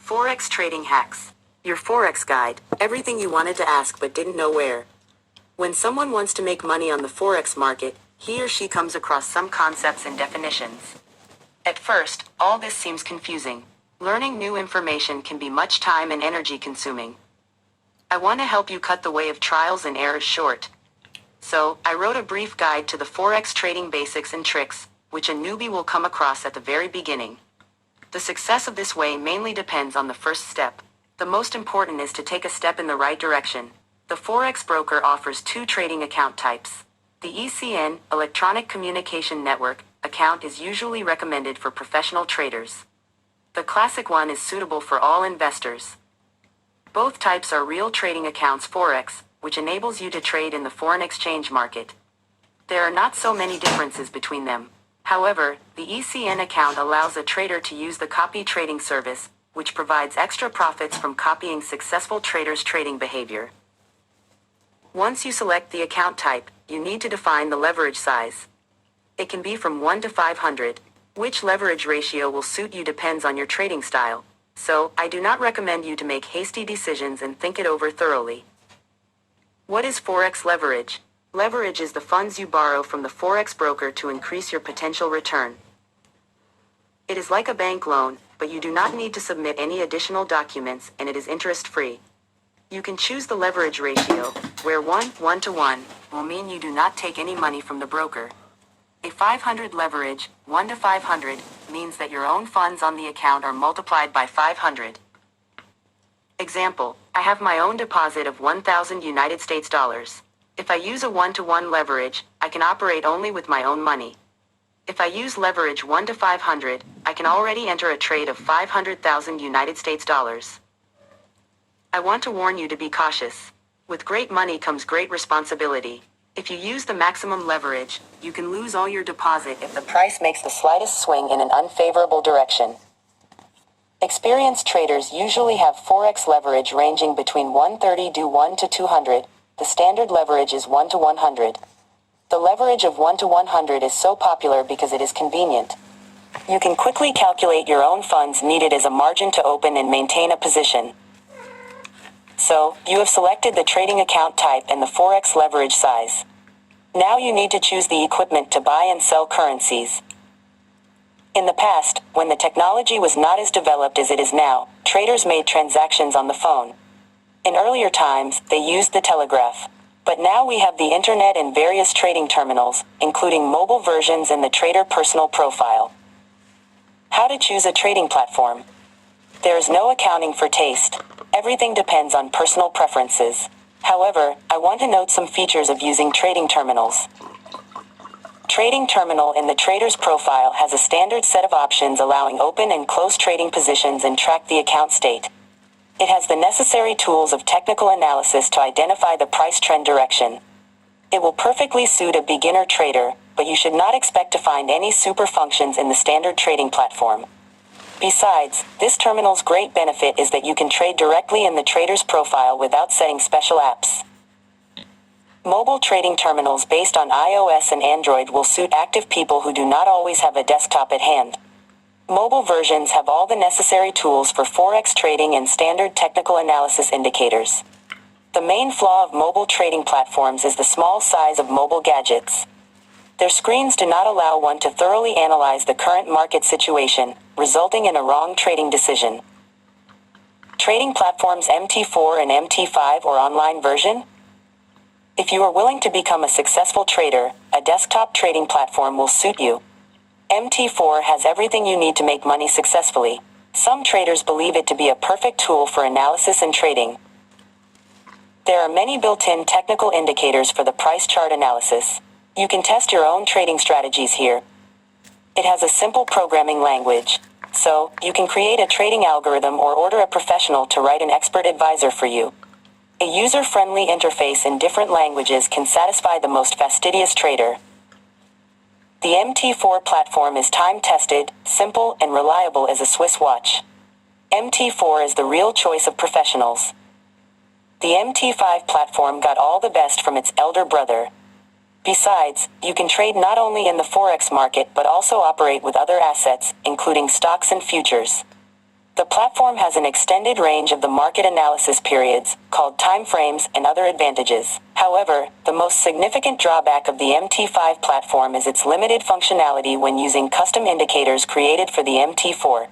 Forex Trading Hacks. Your Forex guide, everything you wanted to ask but didn't know where. When someone wants to make money on the Forex market, he or she comes across some concepts and definitions. At first, all this seems confusing. Learning new information can be much time and energy consuming. I want to help you cut the way of trials and errors short. So, I wrote a brief guide to the Forex trading basics and tricks, which a newbie will come across at the very beginning. The success of this way mainly depends on the first step. The most important is to take a step in the right direction. The Forex broker offers two trading account types. The ECN, Electronic Communication Network, account is usually recommended for professional traders. The classic one is suitable for all investors. Both types are real trading accounts Forex, which enables you to trade in the foreign exchange market. There are not so many differences between them. However, the ECN account allows a trader to use the copy trading service, which provides extra profits from copying successful traders' trading behavior. Once you select the account type, you need to define the leverage size. It can be from 1 to 500. Which leverage ratio will suit you depends on your trading style. So, I do not recommend you to make hasty decisions and think it over thoroughly. What is Forex leverage? Leverage is the funds you borrow from the Forex broker to increase your potential return. It is like a bank loan, but you do not need to submit any additional documents and it is interest-free. You can choose the leverage ratio, where 1 to 1, will mean you do not take any money from the broker. A 500 leverage, 1 to 500, means that your own funds on the account are multiplied by 500. Example, I have my own deposit of 1,000 United States dollars. If I use a 1-to-1 leverage, I can operate only with my own money. If I use leverage 1 to 500, I can already enter a trade of 500,000 United States dollars. I want to warn you to be cautious. With great money comes great responsibility. If you use the maximum leverage, you can lose all your deposit if the price makes the slightest swing in an unfavorable direction. Experienced traders usually have Forex leverage ranging between 130 to 1 to 200. The standard leverage is 1 to 100. The leverage of 1 to 100 is so popular because it is convenient. You can quickly calculate your own funds needed as a margin to open and maintain a position. So, you have selected the trading account type and the Forex leverage size. Now you need to choose the equipment to buy and sell currencies. In the past, when the technology was not as developed as it is now, traders made transactions on the phone. In earlier times, they used the telegraph. But now we have the internet and various trading terminals, including mobile versions and the trader personal profile. How to choose a trading platform. There is no accounting for taste. Everything depends on personal preferences. However, I want to note some features of using trading terminals. Trading terminal in the trader's profile has a standard set of options allowing open and close trading positions and track the account state. It has the necessary tools of technical analysis to identify the price trend direction. It will perfectly suit a beginner trader, but you should not expect to find any super functions in the standard trading platform. Besides, this terminal's great benefit is that you can trade directly in the trader's profile without setting special apps. Mobile trading terminals based on iOS and Android will suit active people who do not always have a desktop at hand. Mobile versions have all the necessary tools for Forex trading and standard technical analysis indicators. The main flaw of mobile trading platforms is the small size of mobile gadgets. Their screens do not allow one to thoroughly analyze the current market situation, resulting in a wrong trading decision. Trading platforms MT4 and MT5 or online version? If you are willing to become a successful trader, a desktop trading platform will suit you. MT4 has everything you need to make money successfully. Some traders believe it to be a perfect tool for analysis and trading. There are many built-in technical indicators for the price chart analysis. You can test your own trading strategies here. It has a simple programming language. So, you can create a trading algorithm or order a professional to write an expert advisor for you. A user-friendly interface in different languages can satisfy the most fastidious trader. The MT4 platform is time-tested, simple, and reliable as a Swiss watch. MT4 is the real choice of professionals. The MT5 platform got all the best from its elder brother. Besides, you can trade not only in the Forex market but also operate with other assets, including stocks and futures. The platform has an extended range of the market analysis periods, called time frames, and other advantages. However, the most significant drawback of the MT5 platform is its limited functionality when using custom indicators created for the MT4.